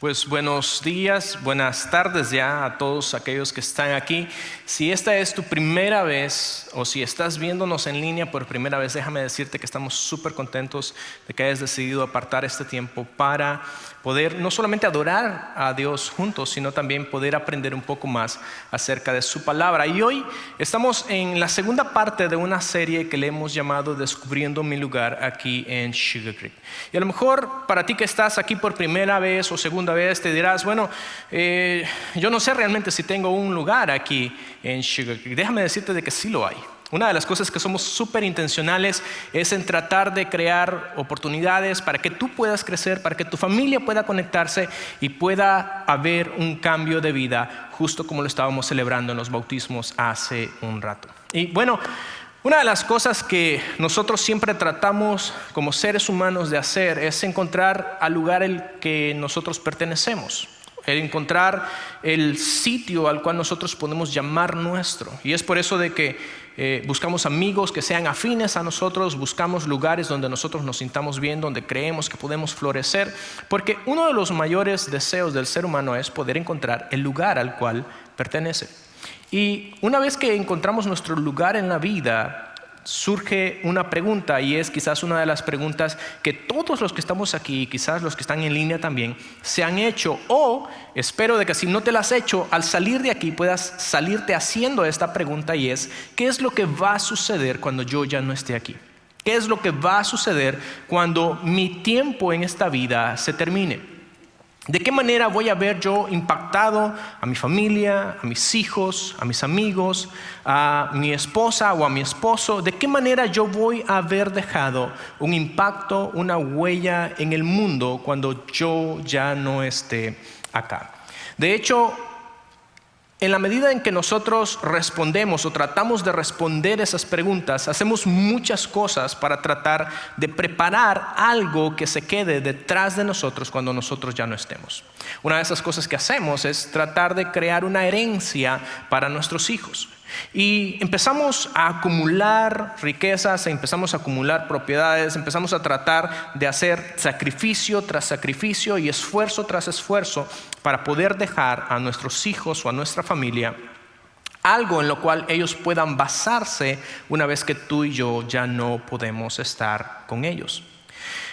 Pues buenos días, buenas tardes ya a todos aquellos que están aquí. Si esta es tu primera vez o si estás viéndonos en línea por primera vez, déjame decirte que estamos súper contentos de que hayas decidido apartar este tiempo para poder no solamente adorar a Dios juntos, sino también poder aprender un poco más acerca de su palabra. Y hoy estamos en la segunda parte de una serie que le hemos llamado Descubriendo mi lugar aquí en Sugar Creek. Y a lo mejor para ti que estás aquí por primera vez o segunda vez te dirás, bueno, yo no sé realmente si tengo un lugar aquí en Sugar Creek. Déjame decirte de que sí lo hay. Una de las cosas que somos súper intencionales es en tratar de crear oportunidades para que tú puedas crecer, para que tu familia pueda conectarse y pueda haber un cambio de vida, justo como lo estábamos celebrando en los bautismos hace un rato. Y bueno, una de las cosas que nosotros siempre tratamos como seres humanos de hacer es encontrar al lugar al que nosotros pertenecemos. El encontrar el sitio al cual nosotros podemos llamar nuestro. Y es por eso de que buscamos amigos que sean afines a nosotros, buscamos lugares donde nosotros nos sintamos bien, donde creemos que podemos florecer, porque uno de los mayores deseos del ser humano es poder encontrar el lugar al cual pertenece. Y una vez que encontramos nuestro lugar en la vida, surge una pregunta, y es quizás una de las preguntas que todos los que estamos aquí, quizás los que están en línea también, se han hecho, o espero de que si no te la has hecho, al salir de aquí puedas salirte haciendo esta pregunta, y es: ¿qué es lo que va a suceder cuando yo ya no esté aquí? ¿Qué es lo que va a suceder cuando mi tiempo en esta vida se termine? ¿De qué manera voy a ver yo impactado a mi familia, a mis hijos, a mis amigos, a mi esposa o a mi esposo? ¿De qué manera yo voy a haber dejado un impacto, una huella en el mundo cuando yo ya no esté acá? De hecho, en la medida en que nosotros respondemos o tratamos de responder esas preguntas, hacemos muchas cosas para tratar de preparar algo que se quede detrás de nosotros cuando nosotros ya no estemos. Una de esas cosas que hacemos es tratar de crear una herencia para nuestros hijos. Y empezamos a acumular riquezas, empezamos a acumular propiedades, empezamos a tratar de hacer sacrificio tras sacrificio y esfuerzo tras esfuerzo para poder dejar a nuestros hijos o a nuestra familia algo en lo cual ellos puedan basarse una vez que tú y yo ya no podemos estar con ellos.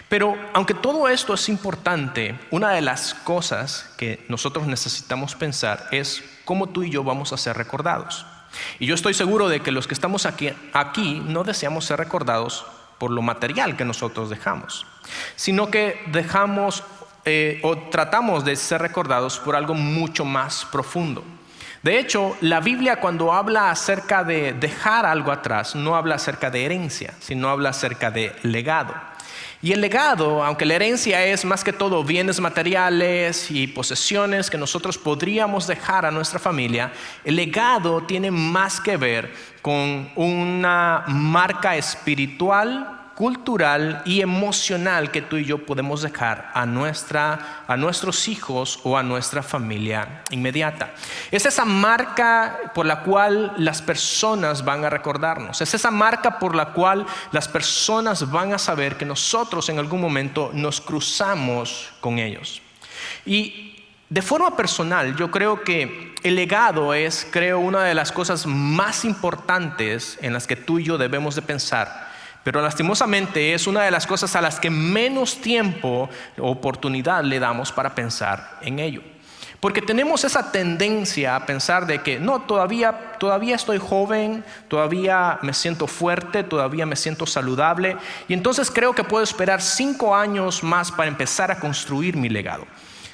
Pero aunque todo esto es importante, una de las cosas que nosotros necesitamos pensar es cómo tú y yo vamos a ser recordados. Y yo estoy seguro de que los que estamos aquí no deseamos ser recordados por lo material que nosotros dejamos, sino que dejamos o tratamos de ser recordados por algo mucho más profundo. De hecho, la Biblia, cuando habla acerca de dejar algo atrás, no habla acerca de herencia, sino habla acerca de legado. Y el legado, aunque la herencia es más que todo bienes materiales y posesiones que nosotros podríamos dejar a nuestra familia, el legado tiene más que ver con una marca espiritual, cultural y emocional que tú y yo podemos dejar a nuestros hijos o a nuestra familia inmediata. Es esa marca por la cual las personas van a recordarnos. Es esa marca por la cual las personas van a saber que nosotros en algún momento nos cruzamos con ellos. Y de forma personal, yo creo que el legado es, una de las cosas más importantes en las que tú y yo debemos de pensar. Pero lastimosamente es una de las cosas a las que menos tiempo o oportunidad le damos para pensar en ello. Porque tenemos esa tendencia a pensar de que no, todavía estoy joven, todavía me siento fuerte, todavía me siento saludable. Y entonces creo que puedo esperar 5 años más para empezar a construir mi legado.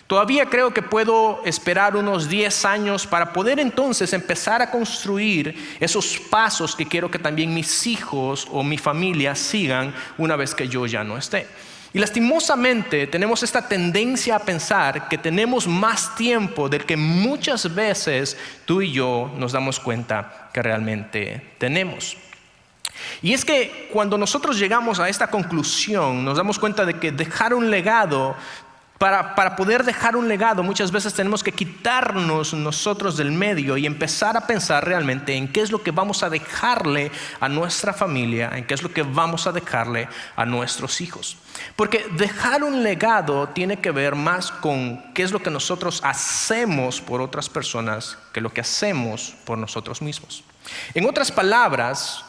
Todavía creo que puedo esperar unos 10 años para poder entonces empezar a construir esos pasos que quiero que también mis hijos o mi familia sigan una vez que yo ya no esté. Y lastimosamente tenemos esta tendencia a pensar que tenemos más tiempo del que muchas veces tú y yo nos damos cuenta que realmente tenemos. Y es que cuando nosotros llegamos a esta conclusión, nos damos cuenta de que dejar un legado Para poder dejar un legado, muchas veces tenemos que quitarnos nosotros del medio y empezar a pensar realmente en qué es lo que vamos a dejarle a nuestra familia, en qué es lo que vamos a dejarle a nuestros hijos. Porque dejar un legado tiene que ver más con qué es lo que nosotros hacemos por otras personas que lo que hacemos por nosotros mismos. En otras palabras,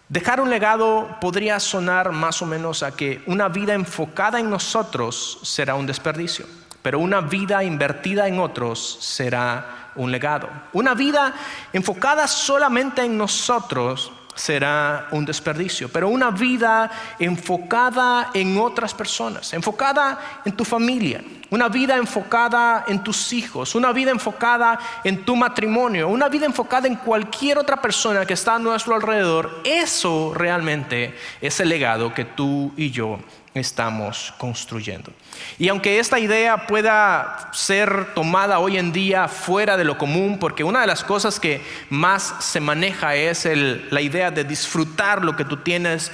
dejar un legado podría sonar más o menos a que una vida enfocada en nosotros será un desperdicio, pero una vida invertida en otros será un legado. Una vida enfocada solamente en nosotros será un desperdicio, pero una vida enfocada en otras personas, enfocada en tu familia, una vida enfocada en tus hijos, una vida enfocada en tu matrimonio, una vida enfocada en cualquier otra persona que está a nuestro alrededor, eso realmente es el legado que tú y yo estamos construyendo. Y aunque esta idea pueda ser tomada hoy en día fuera de lo común, porque una de las cosas que más se maneja es la idea de disfrutar lo que tú tienes.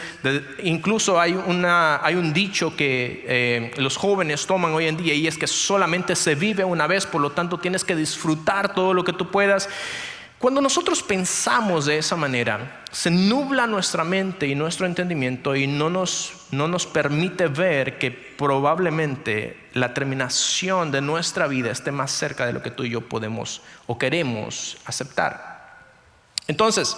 Incluso hay un dicho que los jóvenes toman hoy en día, y es que solamente se vive una vez, por lo tanto tienes que disfrutar todo lo que tú puedas. Cuando nosotros pensamos de esa manera, se nubla nuestra mente y nuestro entendimiento y no nos permite ver que probablemente la terminación de nuestra vida esté más cerca de lo que tú y yo podemos o queremos aceptar. Entonces,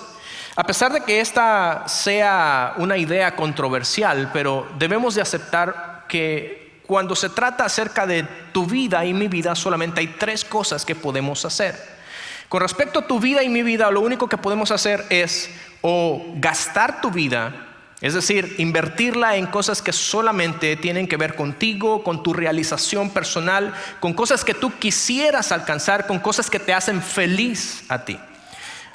a pesar de que esta sea una idea controversial, pero debemos de aceptar que cuando se trata acerca de tu vida y mi vida, solamente hay 3 cosas que podemos hacer. Con respecto a tu vida y mi vida, lo único que podemos hacer es o gastar tu vida, es decir, invertirla en cosas que solamente tienen que ver contigo, con tu realización personal, con cosas que tú quisieras alcanzar, con cosas que te hacen feliz a ti.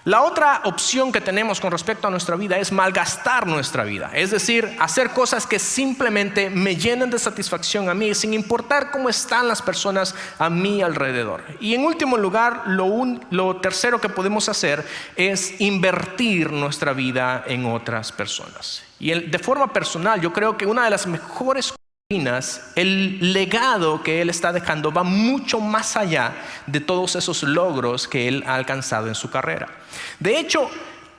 La otra opción que tenemos con respecto a nuestra vida es malgastar nuestra vida, es decir, hacer cosas que simplemente me llenen de satisfacción a mí, sin importar cómo están las personas a mi alrededor. Y en último lugar, lo tercero que podemos hacer es invertir nuestra vida en otras personas. Y de forma personal, yo creo que una de las mejores el legado que él está dejando va mucho más allá de todos esos logros que él ha alcanzado en su carrera. De hecho,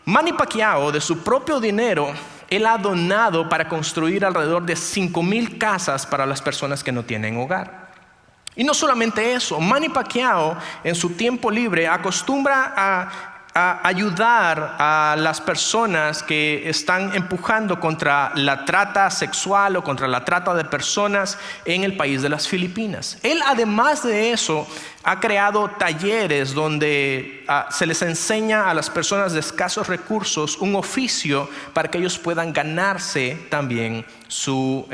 Manny Pacquiao, de su propio dinero, él ha donado para construir alrededor de 5,000 casas para las personas que no tienen hogar. Y no solamente eso, Manny Pacquiao en su tiempo libre acostumbra a ayudar a las personas que están empujando contra la trata sexual o contra la trata de personas en el país de las Filipinas. Él, además de eso, ha creado talleres donde se les enseña a las personas de escasos recursos un oficio para que ellos puedan ganarse también su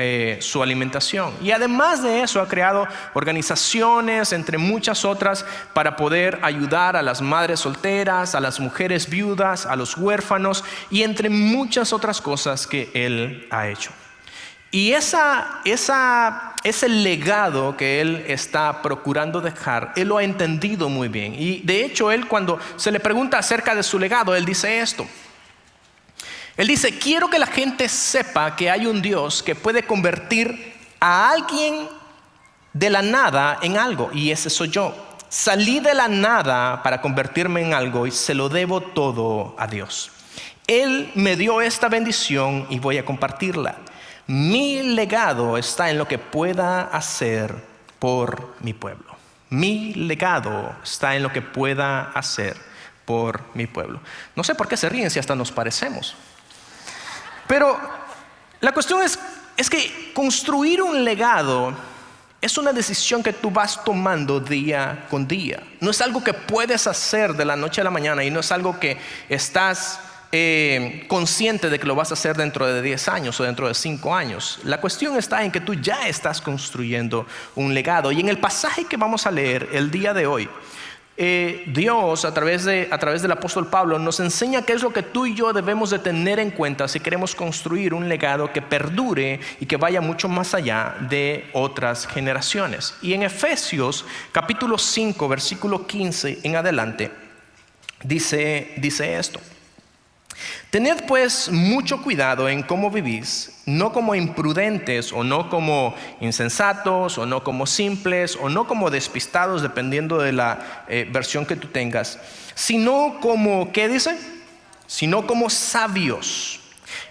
alimentación. Y además de eso ha creado organizaciones, entre muchas otras, para poder ayudar a las madres solteras, a las mujeres viudas, a los huérfanos y entre muchas otras cosas que él ha hecho. Y ese legado que él está procurando dejar, él lo ha entendido muy bien. Y de hecho, él, cuando se le pregunta acerca de su legado, él dice esto. Él dice: quiero que la gente sepa que hay un Dios que puede convertir a alguien de la nada en algo, y ese soy yo. Salí de la nada para convertirme en algo y se lo debo todo a Dios. Él me dio esta bendición y voy a compartirla. Mi legado está en lo que pueda hacer por mi pueblo. Mi legado está en lo que pueda hacer por mi pueblo. No sé por qué se ríen si hasta nos parecemos. Pero la cuestión es que construir un legado es una decisión que tú vas tomando día con día. No es algo que puedes hacer de la noche a la mañana y no es algo que estás consciente de que lo vas a hacer dentro de 10 años o dentro de 5 años. La cuestión está en que tú ya estás construyendo un legado. Y en el pasaje que vamos a leer el día de hoy, Dios a través del apóstol Pablo nos enseña qué es lo que tú y yo debemos de tener en cuenta si queremos construir un legado que perdure y que vaya mucho más allá de otras generaciones. Y en Efesios capítulo 5 versículo 15 en adelante dice esto: Tened pues mucho cuidado en cómo vivís, no como imprudentes o no como insensatos o no como simples o no como despistados, dependiendo de la versión que tú tengas, sino como, ¿qué dice? Sino como sabios.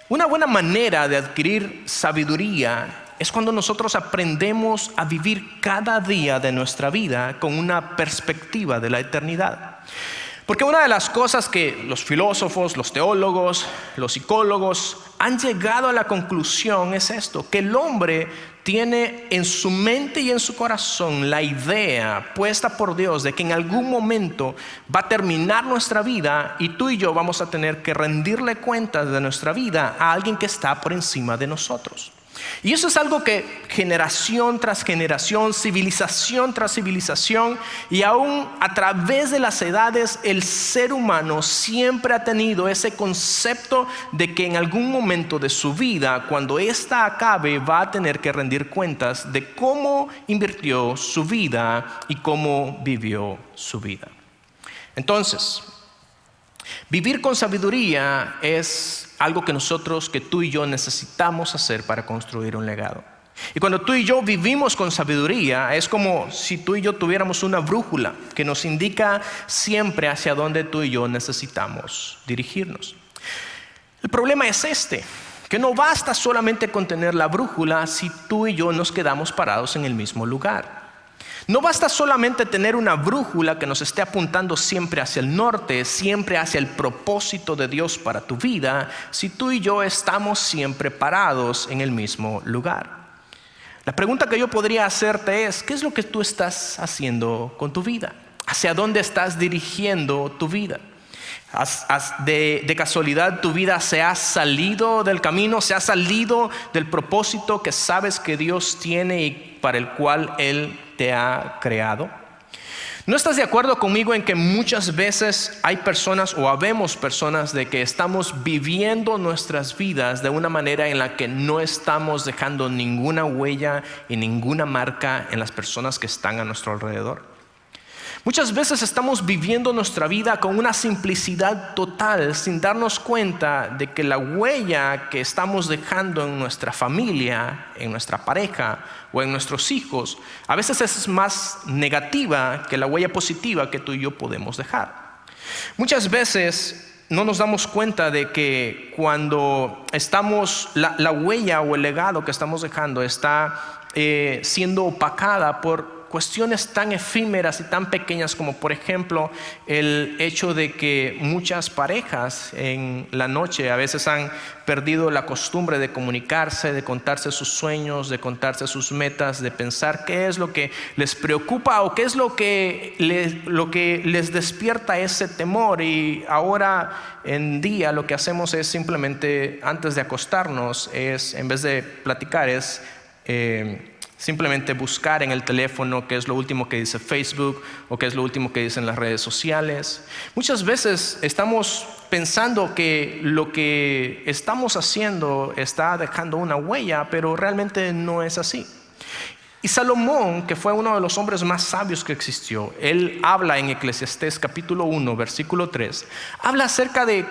Una buena manera de adquirir sabiduría es cuando nosotros aprendemos a vivir cada día de nuestra vida con una perspectiva de la eternidad. Porque una de las cosas que los filósofos, los teólogos, los psicólogos han llegado a la conclusión es esto: que el hombre tiene en su mente y en su corazón la idea puesta por Dios de que en algún momento va a terminar nuestra vida y tú y yo vamos a tener que rendirle cuentas de nuestra vida a alguien que está por encima de nosotros. Y eso es algo que generación tras generación, civilización tras civilización y aún a través de las edades, el ser humano siempre ha tenido ese concepto de que en algún momento de su vida, cuando ésta acabe, va a tener que rendir cuentas de cómo invirtió su vida y cómo vivió su vida. Entonces, vivir con sabiduría es algo que tú y yo necesitamos hacer para construir un legado. Y cuando tú y yo vivimos con sabiduría, es como si tú y yo tuviéramos una brújula que nos indica siempre hacia dónde tú y yo necesitamos dirigirnos. El problema es que no basta solamente con tener la brújula si tú y yo nos quedamos parados en el mismo lugar. No basta solamente tener una brújula que nos esté apuntando siempre hacia el norte, siempre hacia el propósito de Dios para tu vida, si tú y yo estamos siempre parados en el mismo lugar. La pregunta que yo podría hacerte es: ¿qué es lo que tú estás haciendo con tu vida? ¿Hacia dónde estás dirigiendo tu vida? De casualidad tu vida se ha salido del camino, se ha salido del propósito que sabes que Dios tiene y para el cual Él te ha creado? ¿No estás de acuerdo conmigo en que muchas veces hay personas o habemos personas de que estamos viviendo nuestras vidas de una manera en la que no estamos dejando ninguna huella y ninguna marca en las personas que están a nuestro alrededor? Muchas veces estamos viviendo nuestra vida con una simplicidad total, sin darnos cuenta de que la huella que estamos dejando en nuestra familia, en nuestra pareja o en nuestros hijos, a veces es más negativa que la huella positiva que tú y yo podemos dejar. Muchas veces no nos damos cuenta de que cuando estamos, la huella o el legado que estamos dejando está siendo opacada por cuestiones tan efímeras y tan pequeñas como, por ejemplo, el hecho de que muchas parejas en la noche a veces han perdido la costumbre de comunicarse, de contarse sus sueños, de contarse sus metas, de pensar qué es lo que les preocupa o qué es lo que les despierta ese temor. Y ahora en día lo que hacemos es simplemente, antes de acostarnos, en vez de platicar, simplemente buscar en el teléfono qué es lo último que dice Facebook o qué es lo último que dicen las redes sociales. Muchas veces estamos pensando que lo que estamos haciendo está dejando una huella, pero realmente no es así. Y Salomón, que fue uno de los hombres más sabios que existió, él habla en Eclesiastés capítulo 1, versículo 3, habla acerca de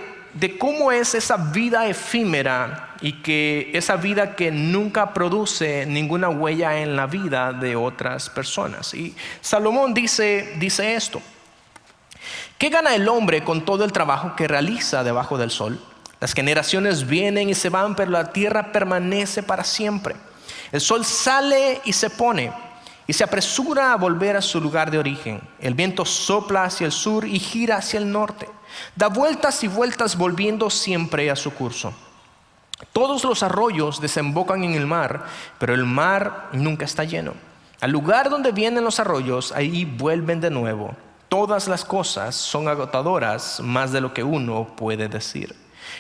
cómo es esa vida efímera y que esa vida que nunca produce ninguna huella en la vida de otras personas. Y Salomón dice esto: ¿qué gana el hombre con todo el trabajo que realiza debajo del sol? Las generaciones vienen y se van, pero la tierra permanece para siempre. El sol sale y se pone y se apresura a volver a su lugar de origen. El viento sopla hacia el sur y gira hacia el norte. Da vueltas y vueltas volviendo siempre a su curso. Todos los arroyos desembocan en el mar, pero el mar nunca está lleno. Al lugar donde vienen los arroyos, ahí vuelven de nuevo. Todas las cosas son agotadoras, más de lo que uno puede decir.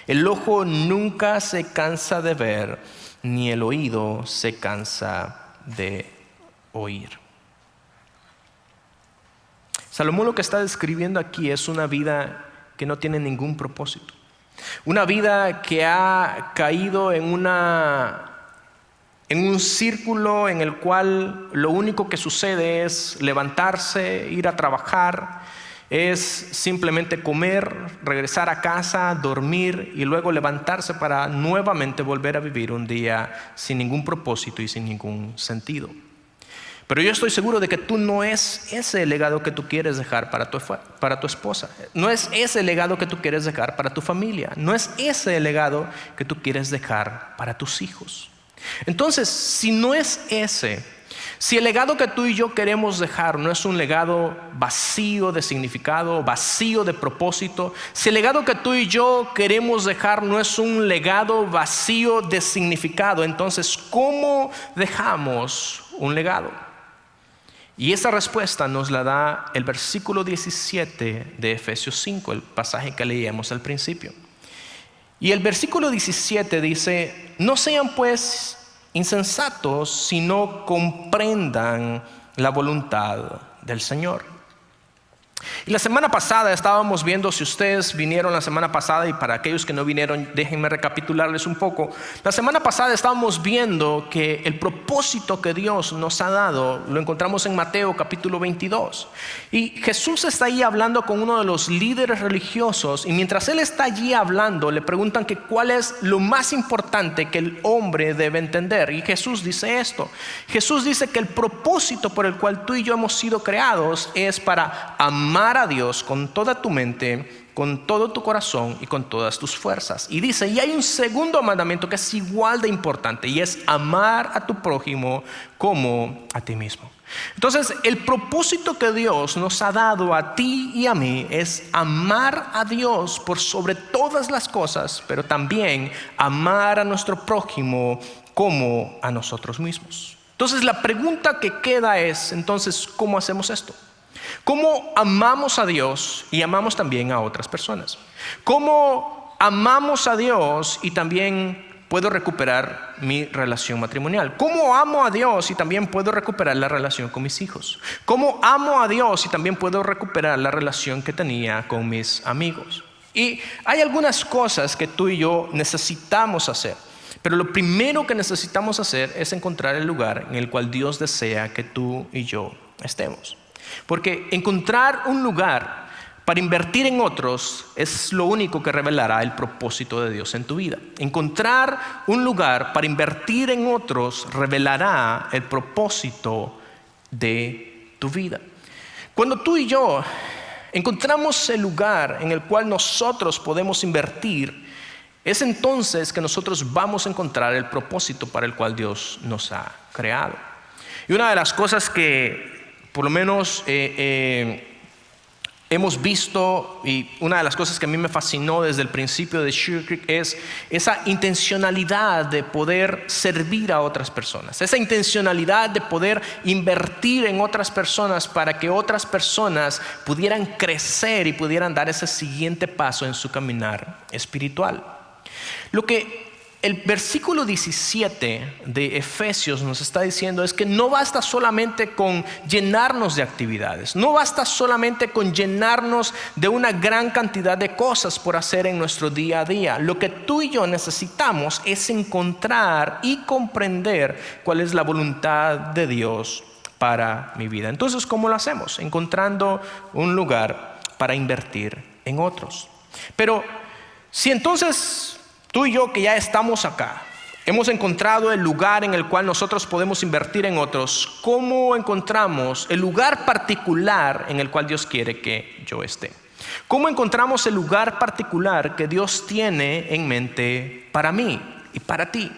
El ojo nunca se cansa de ver, ni el oído se cansa de oír. Salomón lo que está describiendo aquí es una vida que no tiene ningún propósito. Una vida que ha caído en un círculo en el cual lo único que sucede es levantarse, ir a trabajar, es simplemente comer, regresar a casa, dormir y luego levantarse para nuevamente volver a vivir un día sin ningún propósito y sin ningún sentido. Pero yo estoy seguro de que tú no es ese el legado que tú quieres dejar para tu esposa. No es ese el legado que tú quieres dejar para tu familia. No es ese el legado que tú quieres dejar para tus hijos. Entonces, si no es ese, si el legado que tú y yo queremos dejar no es un legado vacío de significado, vacío de propósito, si el legado que tú y yo queremos dejar no es un legado vacío de significado, entonces, ¿cómo dejamos un legado? Y esa respuesta nos la da el versículo 17 de Efesios 5, el pasaje que leíamos al principio. Y el versículo 17 dice: no sean pues insensatos, sino comprendan la voluntad del Señor. Y la semana pasada estábamos viendo, si ustedes vinieron la semana pasada, y para aquellos que no vinieron, déjenme recapitularles un poco. La semana pasada estábamos viendo que el propósito que Dios nos ha dado lo encontramos en Mateo capítulo 22. Y Jesús está ahí hablando con uno de los líderes religiosos, y mientras Él está allí hablando, le preguntan que cuál es lo más importante que el hombre debe entender. Y Jesús dice esto. Jesús dice que el propósito por el cual tú y yo hemos sido creados es para amar a Dios con toda tu mente, con todo tu corazón y con todas tus fuerzas. Y dice, y hay un segundo mandamiento que es igual de importante, y es amar a tu prójimo como a ti mismo. Entonces, el propósito que Dios nos ha dado a ti y a mí es amar a Dios por sobre todas las cosas, pero también amar a nuestro prójimo como a nosotros mismos. Entonces, la pregunta que queda es, entonces, ¿cómo hacemos esto? ¿Cómo amamos a Dios y amamos también a otras personas? ¿Cómo amamos a Dios y también puedo recuperar mi relación matrimonial? ¿Cómo amo a Dios y también puedo recuperar la relación con mis hijos? ¿Cómo amo a Dios y también puedo recuperar la relación que tenía con mis amigos? Y hay algunas cosas que tú y yo necesitamos hacer. Pero lo primero que necesitamos hacer es encontrar el lugar en el cual Dios desea que tú y yo estemos. Porque encontrar un lugar para invertir en otros es lo único que revelará el propósito de Dios en tu vida. Encontrar un lugar para invertir en otros revelará el propósito de tu vida. Cuando tú y yo encontramos el lugar en el cual nosotros podemos invertir, es entonces que nosotros vamos a encontrar el propósito para el cual Dios nos ha creado. Y una de las cosas que por lo menos hemos visto, y una de las cosas que a mí me fascinó desde el principio de Sugar Creek es esa intencionalidad de poder servir a otras personas, esa intencionalidad de poder invertir en otras personas para que otras personas pudieran crecer y pudieran dar ese siguiente paso en su caminar espiritual. Lo que el versículo 17 de Efesios nos está diciendo es que no basta solamente con llenarnos de actividades, no basta solamente con llenarnos de una gran cantidad de cosas por hacer en nuestro día a día. Lo que tú y yo necesitamos es encontrar y comprender cuál es la voluntad de Dios para mi vida. Entonces, ¿cómo lo hacemos? Encontrando un lugar para invertir en otros. Pero si entonces tú y yo, que ya estamos acá, hemos encontrado el lugar en el cual nosotros podemos invertir en otros, ¿cómo encontramos el lugar particular en el cual Dios quiere que yo esté? ¿Cómo encontramos el lugar particular que Dios tiene en mente para mí y para ti?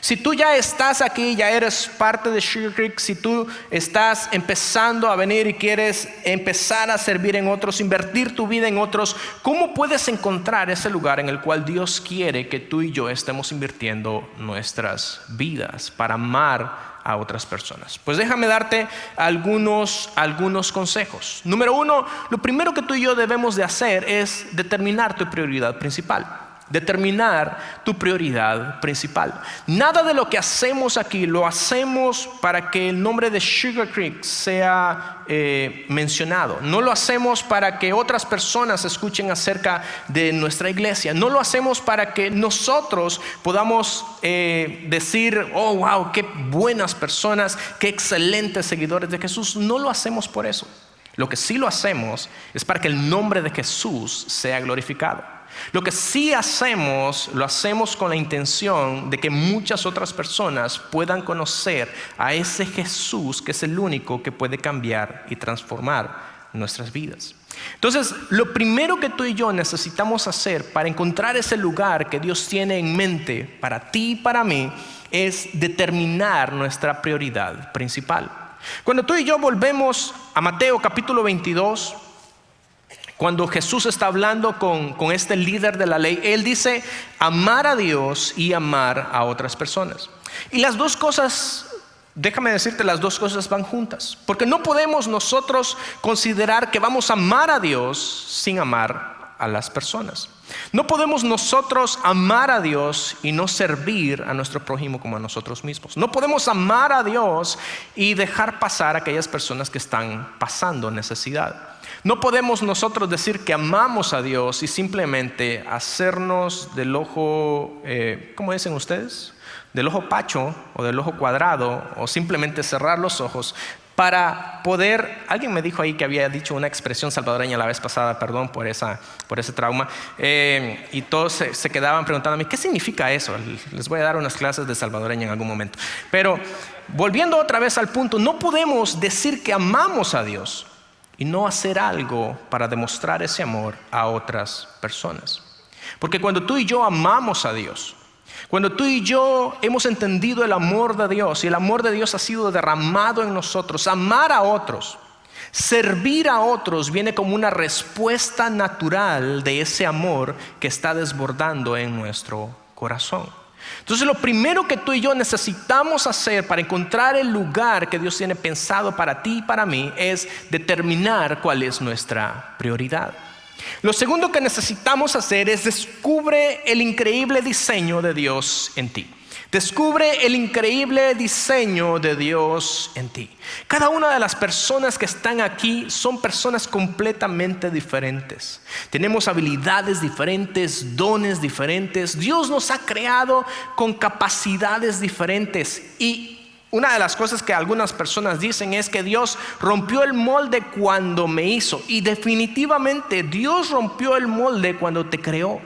Si tú ya estás aquí, ya eres parte de Sugar Creek, si tú estás empezando a venir y quieres empezar a servir en otros, invertir tu vida en otros, ¿cómo puedes encontrar ese lugar en el cual Dios quiere que tú y yo estemos invirtiendo nuestras vidas para amar a otras personas? Pues déjame darte algunos consejos. Número 1, lo primero que tú y yo debemos de hacer es determinar tu prioridad principal. Determinar tu prioridad principal. Nada de lo que hacemos aquí lo hacemos para que el nombre de Sugar Creek sea mencionado. No lo hacemos para que otras personas escuchen acerca de nuestra iglesia. No lo hacemos para que nosotros podamos decir, oh wow, qué buenas personas, qué excelentes seguidores de Jesús. No lo hacemos por eso. Lo que sí lo hacemos es para que el nombre de Jesús sea glorificado. Lo que sí hacemos, lo hacemos con la intención de que muchas otras personas puedan conocer a ese Jesús que es el único que puede cambiar y transformar nuestras vidas. Entonces, lo primero que tú y yo necesitamos hacer para encontrar ese lugar que Dios tiene en mente para ti y para mí es determinar nuestra prioridad principal. Cuando tú y yo volvemos a Mateo capítulo 22, cuando Jesús está hablando con este líder de la ley, Él dice amar a Dios y amar a otras personas. Y las dos cosas, déjame decirte, las dos cosas van juntas. Porque no podemos nosotros considerar que vamos a amar a Dios sin amar a las personas. No podemos nosotros amar a Dios y no servir a nuestro prójimo como a nosotros mismos. No podemos amar a Dios y dejar pasar a aquellas personas que están pasando necesidad. No podemos nosotros decir que amamos a Dios y simplemente hacernos del ojo, ¿cómo dicen ustedes? Del ojo pacho o del ojo cuadrado, o simplemente cerrar los ojos para poder. Alguien me dijo ahí que había dicho una expresión salvadoreña la vez pasada, perdón por ese trauma, y todos se quedaban preguntándome ¿qué significa eso? Les voy a dar unas clases de salvadoreña en algún momento. Pero volviendo otra vez al punto, no podemos decir que amamos a Dios y no hacer algo para demostrar ese amor a otras personas. Porque cuando tú y yo amamos a Dios, cuando tú y yo hemos entendido el amor de Dios y el amor de Dios ha sido derramado en nosotros, amar a otros, servir a otros viene como una respuesta natural de ese amor que está desbordando en nuestro corazón. Entonces lo primero que tú y yo necesitamos hacer para encontrar el lugar que Dios tiene pensado para ti y para mí es determinar cuál es nuestra prioridad. Lo segundo que necesitamos hacer es descubre el increíble diseño de Dios en ti. Descubre el increíble diseño de Dios en ti. Cada una de las personas que están aquí son personas completamente diferentes. Tenemos habilidades diferentes, dones diferentes. Dios nos ha creado con capacidades diferentes. Y una de las cosas que algunas personas dicen es que Dios rompió el molde cuando me hizo. Y definitivamente Dios rompió el molde cuando te creó.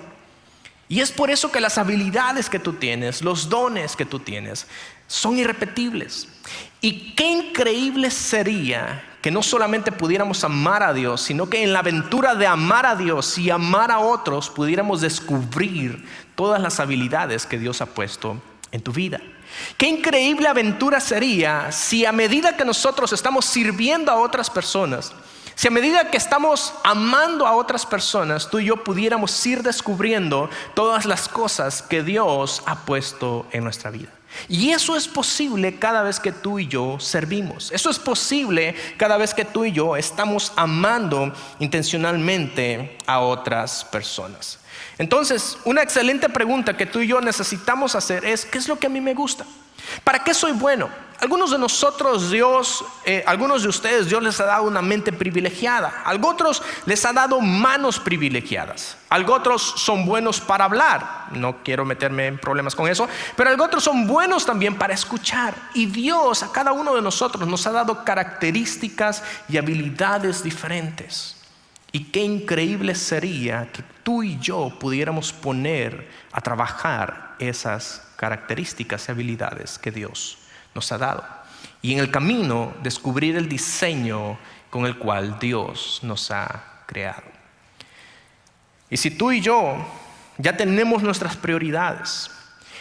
Y es por eso que las habilidades que tú tienes, los dones que tú tienes, son irrepetibles. Y qué increíble sería que no solamente pudiéramos amar a Dios, sino que en la aventura de amar a Dios y amar a otros pudiéramos descubrir todas las habilidades que Dios ha puesto en tu vida. Qué increíble aventura sería si a medida que nosotros estamos sirviendo a otras personas, si a medida que estamos amando a otras personas, tú y yo pudiéramos ir descubriendo todas las cosas que Dios ha puesto en nuestra vida. Y eso es posible cada vez que tú y yo servimos. Eso es posible cada vez que tú y yo estamos amando intencionalmente a otras personas. Entonces, una excelente pregunta que tú y yo necesitamos hacer es: ¿qué es lo que a mí me gusta? ¿Para qué soy bueno? Algunos de nosotros algunos de ustedes Dios les ha dado una mente privilegiada. A otros les ha dado manos privilegiadas. A otros son buenos para hablar. No quiero meterme en problemas con eso. Pero a otros son buenos también para escuchar. Y Dios a cada uno de nosotros nos ha dado características y habilidades diferentes. Y qué increíble sería que tú y yo pudiéramos poner a trabajar esas características y habilidades que Dios nos ha dado. Y en el camino descubrir el diseño con el cual Dios nos ha creado. Y si tú y yo ya tenemos nuestras prioridades,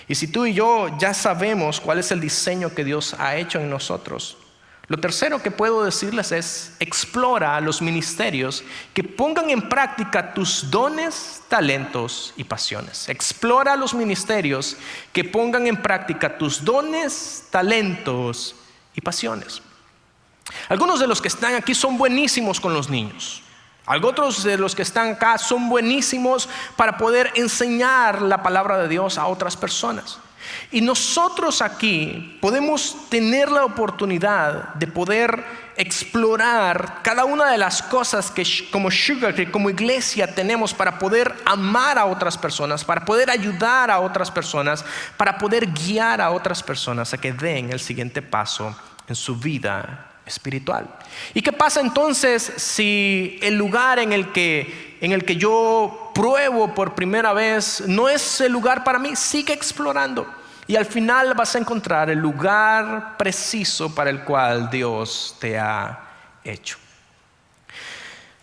y si tú y yo ya sabemos cuál es el diseño que Dios ha hecho en nosotros, lo tercero que puedo decirles es: explora los ministerios que pongan en práctica tus dones, talentos y pasiones. Explora los ministerios que pongan en práctica tus dones, talentos y pasiones. Algunos de los que están aquí son buenísimos con los niños. Otros de los que están acá son buenísimos para poder enseñar la palabra de Dios a otras personas. Y nosotros aquí podemos tener la oportunidad de poder explorar cada una de las cosas que como Sugar Creek, como iglesia tenemos para poder amar a otras personas, para poder ayudar a otras personas, para poder guiar a otras personas a que den el siguiente paso en su vida espiritual. ¿Y qué pasa entonces si el lugar en el que yo pruebo por primera vez no es el lugar para mí? Sigue explorando y al final vas a encontrar el lugar preciso para el cual Dios te ha hecho.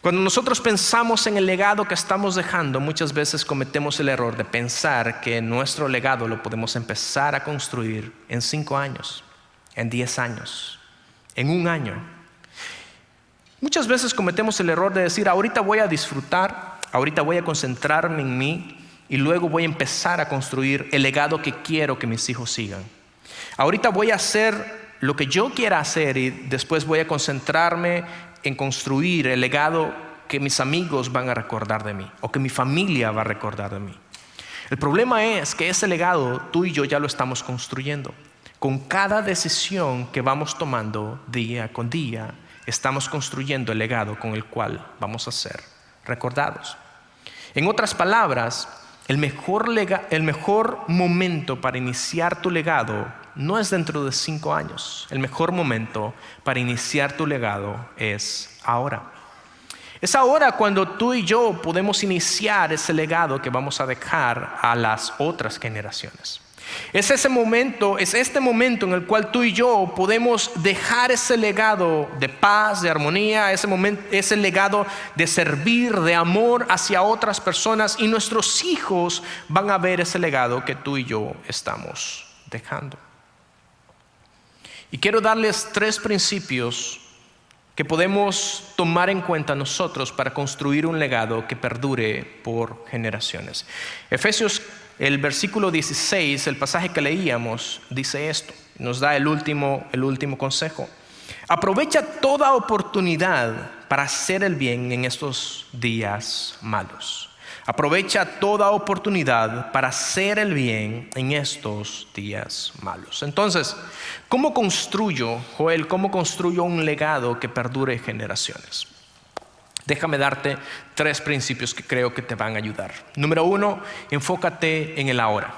Cuando nosotros pensamos en el legado que estamos dejando, muchas veces cometemos el error de pensar que nuestro legado lo podemos empezar a construir en 5 años, en 10 años, en 1 año. Muchas veces cometemos el error de decir, ahorita voy a disfrutar, ahorita voy a concentrarme en mí y luego voy a empezar a construir el legado que quiero que mis hijos sigan. Ahorita voy a hacer lo que yo quiera hacer y después voy a concentrarme en construir el legado que mis amigos van a recordar de mí o que mi familia va a recordar de mí. El problema es que ese legado tú y yo ya lo estamos construyendo. Con cada decisión que vamos tomando día con día, estamos construyendo el legado con el cual vamos a ser recordados. En otras palabras, el mejor momento para iniciar tu legado no es dentro de 5 años. El mejor momento para iniciar tu legado es ahora. Es ahora cuando tú y yo podemos iniciar ese legado que vamos a dejar a las otras generaciones. Es este momento en el cual tú y yo podemos dejar ese legado de paz, de armonía, ese legado de servir, de amor hacia otras personas, y nuestros hijos van a ver ese legado que tú y yo estamos dejando. Y quiero darles 3 principios que podemos tomar en cuenta nosotros para construir un legado que perdure por generaciones. Efesios, el versículo 16, el pasaje que leíamos, dice esto. Nos da el último consejo. Aprovecha toda oportunidad para hacer el bien en estos días malos. Aprovecha toda oportunidad para hacer el bien en estos días malos. Entonces, ¿cómo construyo un legado que perdure generaciones? Déjame darte 3 principios que creo que te van a ayudar. Número 1, enfócate en el ahora.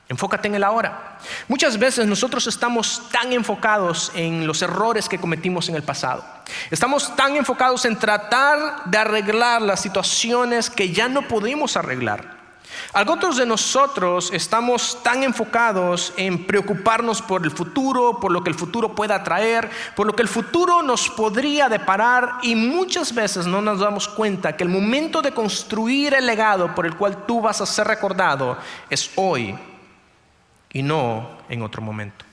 Enfócate en el ahora. Muchas veces nosotros estamos tan enfocados en los errores que cometimos en el pasado. Estamos tan enfocados en tratar de arreglar las situaciones que ya no podemos arreglar. Algunos de nosotros estamos tan enfocados en preocuparnos por el futuro, por lo que el futuro pueda traer, por lo que el futuro nos podría deparar, y muchas veces no nos damos cuenta que el momento de construir el legado por el cual tú vas a ser recordado es hoy y no en otro momento.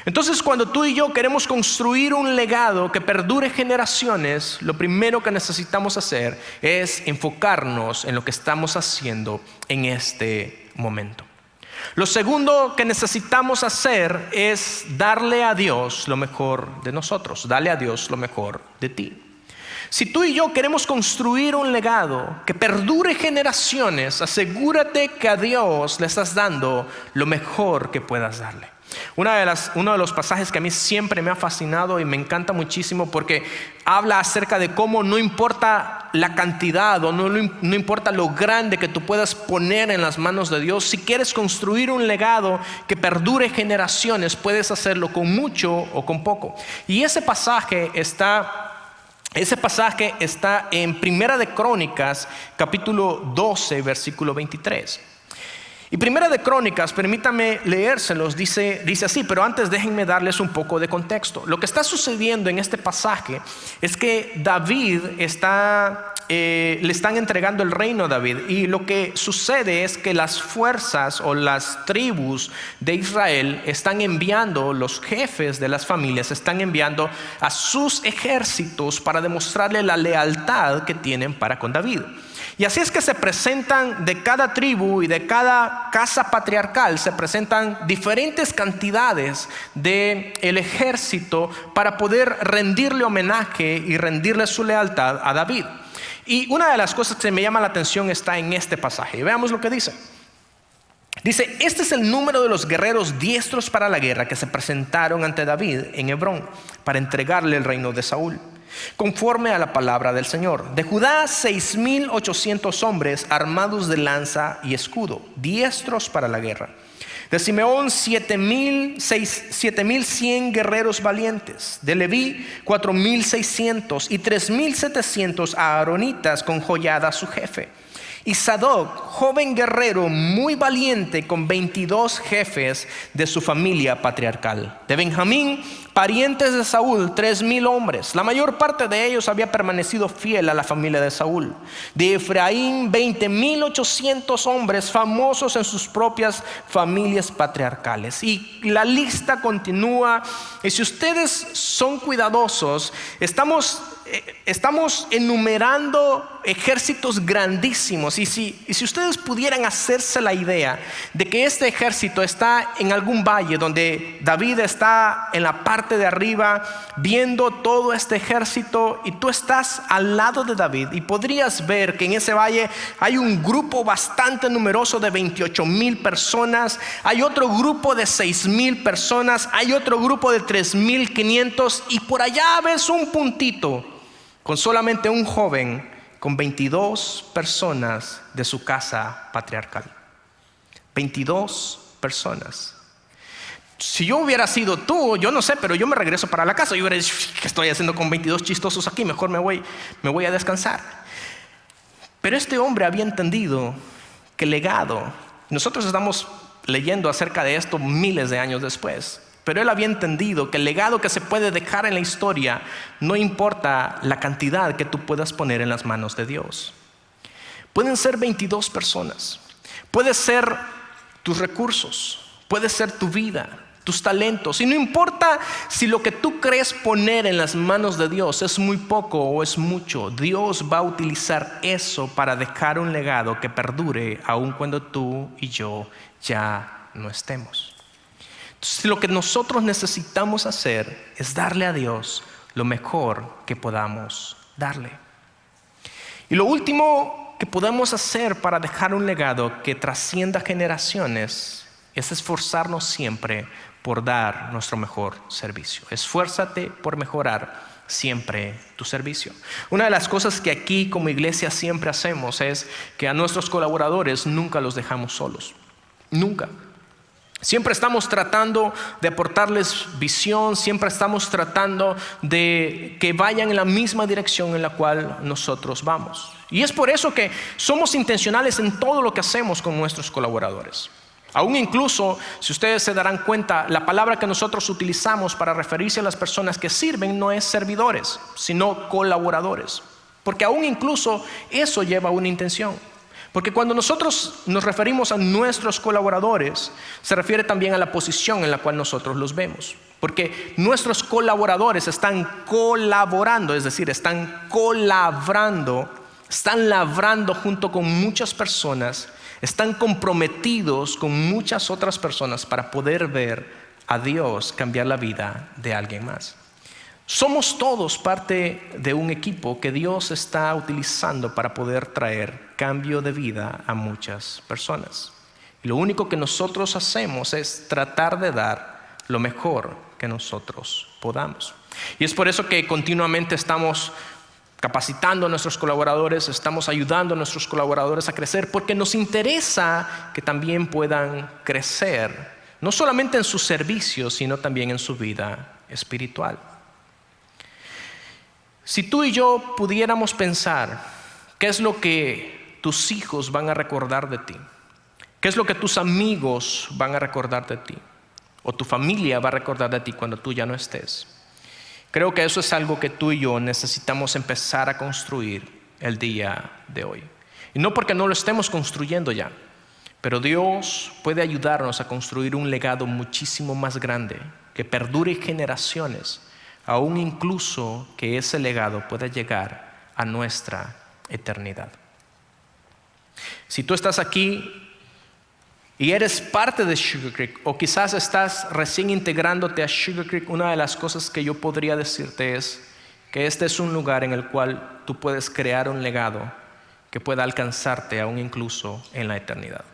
Entonces, cuando tú y yo queremos construir un legado que perdure generaciones, lo primero que necesitamos hacer es enfocarnos en lo que estamos haciendo en este momento. Lo segundo que necesitamos hacer es darle a Dios lo mejor de nosotros, darle a Dios lo mejor de ti. Si tú y yo queremos construir un legado que perdure generaciones, asegúrate que a Dios le estás dando lo mejor que puedas darle. Uno de los pasajes que a mí siempre me ha fascinado y me encanta muchísimo, porque habla acerca de cómo no importa la cantidad o no importa lo grande que tú puedas poner en las manos de Dios. Si quieres construir un legado que perdure generaciones, puedes hacerlo con mucho o con poco. Y ese pasaje está en Primera de Crónicas, capítulo 12, versículo 23. Y Primera de Crónicas, permítame leérselos, dice así, pero antes déjenme darles un poco de contexto. Lo que está sucediendo en este pasaje es que David le están entregando el reino a David, y lo que sucede es que las fuerzas o las tribus de Israel están enviando, los jefes de las familias están enviando a sus ejércitos para demostrarle la lealtad que tienen para con David. Y así es que se presentan de cada tribu y de cada casa patriarcal, se presentan diferentes cantidades del ejército para poder rendirle homenaje y rendirle su lealtad a David. Y una de las cosas que me llama la atención está en este pasaje. Y veamos lo que dice. Dice, este es el número de los guerreros diestros para la guerra que se presentaron ante David en Hebrón para entregarle el reino de Saúl, conforme a la palabra del Señor. De Judá 6,800 hombres armados de lanza y escudo, diestros para la guerra. De Simeón 7,100 guerreros valientes. De Leví 4,600 y 3,700 aaronitas con Joiada su jefe. Y Sadoc, joven guerrero muy valiente, con 22 jefes de su familia patriarcal. De Benjamín, parientes de Saúl, 3,000 hombres. La mayor parte de ellos había permanecido fiel a la familia de Saúl. De Efraín, 20,800 hombres famosos en sus propias familias patriarcales. Y la lista continúa. Y si ustedes son cuidadosos, estamos enumerando ejércitos grandísimos. Y si ustedes pudieran hacerse la idea de que este ejército está en algún valle donde David está en la parte de arriba viendo todo este ejército, y tú estás al lado de David, y podrías ver que en ese valle hay un grupo bastante numeroso de 28,000 personas, hay otro grupo de 6,000 personas, hay otro grupo de 3,500, y por allá ves un puntito con solamente un joven con 22 personas de su casa patriarcal. 22 personas. Si yo hubiera sido tú, yo no sé, pero yo me regreso para la casa. Yo hubiera dicho, ¿qué estoy haciendo con 22 chistosos aquí? Mejor me voy a descansar. Pero este hombre había entendido que el legado, nosotros estamos leyendo acerca de esto miles de años después, pero él había entendido que el legado que se puede dejar en la historia no importa la cantidad que tú puedas poner en las manos de Dios. Pueden ser 22 personas, puede ser tus recursos, puede ser tu vida, tus talentos, y no importa si lo que tú crees poner en las manos de Dios es muy poco o es mucho. Dios va a utilizar eso para dejar un legado que perdure aun cuando tú y yo ya no estemos. Entonces, lo que nosotros necesitamos hacer es darle a Dios lo mejor que podamos darle. Y lo último que podemos hacer para dejar un legado que trascienda generaciones es esforzarnos siempre por dar nuestro mejor servicio. Esfuérzate por mejorar siempre tu servicio. Una de las cosas que aquí como iglesia siempre hacemos es que a nuestros colaboradores nunca los dejamos solos. Nunca. Siempre estamos tratando de aportarles visión, siempre estamos tratando de que vayan en la misma dirección en la cual nosotros vamos. Y es por eso que somos intencionales en todo lo que hacemos con nuestros colaboradores. Aún incluso, si ustedes se darán cuenta, la palabra que nosotros utilizamos para referirse a las personas que sirven no es servidores, sino colaboradores. Porque aún incluso eso lleva una intención. Porque cuando nosotros nos referimos a nuestros colaboradores, se refiere también a la posición en la cual nosotros los vemos. Porque nuestros colaboradores están colaborando, es decir, están colabrando, están labrando junto con muchas personas, están comprometidos con muchas otras personas para poder ver a Dios cambiar la vida de alguien más. Somos todos parte de un equipo que Dios está utilizando para poder traer cambio de vida a muchas personas. Y lo único que nosotros hacemos es tratar de dar lo mejor que nosotros podamos. Y es por eso que continuamente estamos capacitando a nuestros colaboradores, estamos ayudando a nuestros colaboradores a crecer, porque nos interesa que también puedan crecer, no solamente en su servicio, sino también en su vida espiritual. Si tú y yo pudiéramos pensar qué es lo que tus hijos van a recordar de ti, qué es lo que tus amigos van a recordar de ti, o tu familia va a recordar de ti cuando tú ya no estés, creo que eso es algo que tú y yo necesitamos empezar a construir el día de hoy. Y no porque no lo estemos construyendo ya, pero Dios puede ayudarnos a construir un legado muchísimo más grande, que perdure generaciones, aún incluso que ese legado pueda llegar a nuestra eternidad. Si tú estás aquí y eres parte de Sugar Creek, o quizás estás recién integrándote a Sugar Creek, una de las cosas que yo podría decirte es que este es un lugar en el cual tú puedes crear un legado que pueda alcanzarte aún incluso en la eternidad.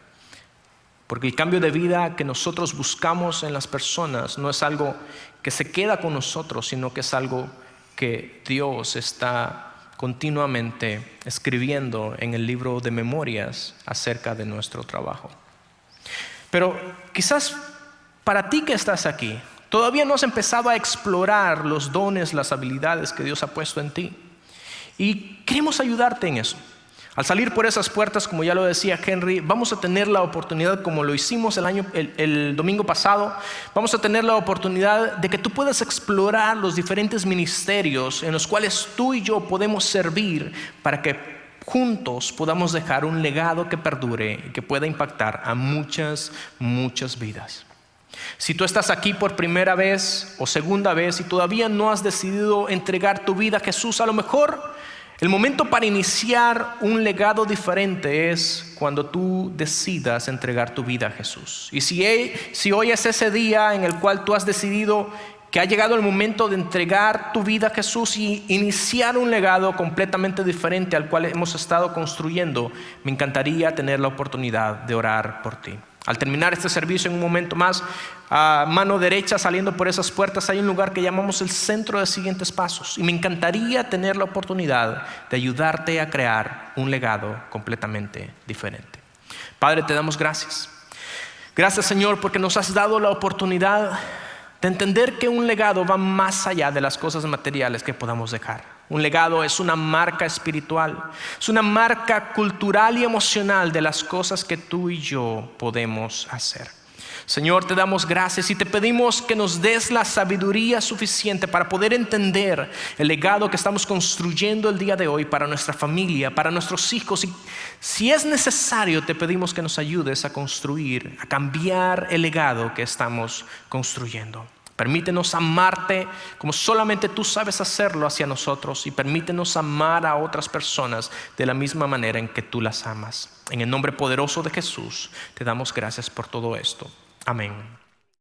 Porque el cambio de vida que nosotros buscamos en las personas no es algo que se queda con nosotros, sino que es algo que Dios está continuamente escribiendo en el libro de memorias acerca de nuestro trabajo. Pero quizás para ti que estás aquí, todavía no has empezado a explorar los dones, las habilidades que Dios ha puesto en ti. Y queremos ayudarte en eso. Al salir por esas puertas, como ya lo decía Henry, vamos a tener la oportunidad, como lo hicimos el domingo pasado, vamos a tener la oportunidad de que tú puedas explorar los diferentes ministerios en los cuales tú y yo podemos servir para que juntos podamos dejar un legado que perdure y que pueda impactar a muchas, muchas vidas. Si tú estás aquí por primera vez o segunda vez y todavía no has decidido entregar tu vida a Jesús, a lo mejor el momento para iniciar un legado diferente es cuando tú decidas entregar tu vida a Jesús. Y si hoy es ese día en el cual tú has decidido que ha llegado el momento de entregar tu vida a Jesús y iniciar un legado completamente diferente al cual hemos estado construyendo, me encantaría tener la oportunidad de orar por ti. Al terminar este servicio, en un momento más, a mano derecha, saliendo por esas puertas, hay un lugar que llamamos el Centro de Siguientes Pasos. Y me encantaría tener la oportunidad de ayudarte a crear un legado completamente diferente. Padre, te damos gracias. Gracias, Señor, porque nos has dado la oportunidad de entender que un legado va más allá de las cosas materiales que podamos dejar. Un legado es una marca espiritual, es una marca cultural y emocional de las cosas que tú y yo podemos hacer. Señor, te damos gracias y te pedimos que nos des la sabiduría suficiente para poder entender el legado que estamos construyendo el día de hoy para nuestra familia, para nuestros hijos. Y si es necesario, te pedimos que nos ayudes a construir, a cambiar el legado que estamos construyendo. Permítenos amarte como solamente tú sabes hacerlo hacia nosotros y permítenos amar a otras personas de la misma manera en que tú las amas. En el nombre poderoso de Jesús, te damos gracias por todo esto. Amén.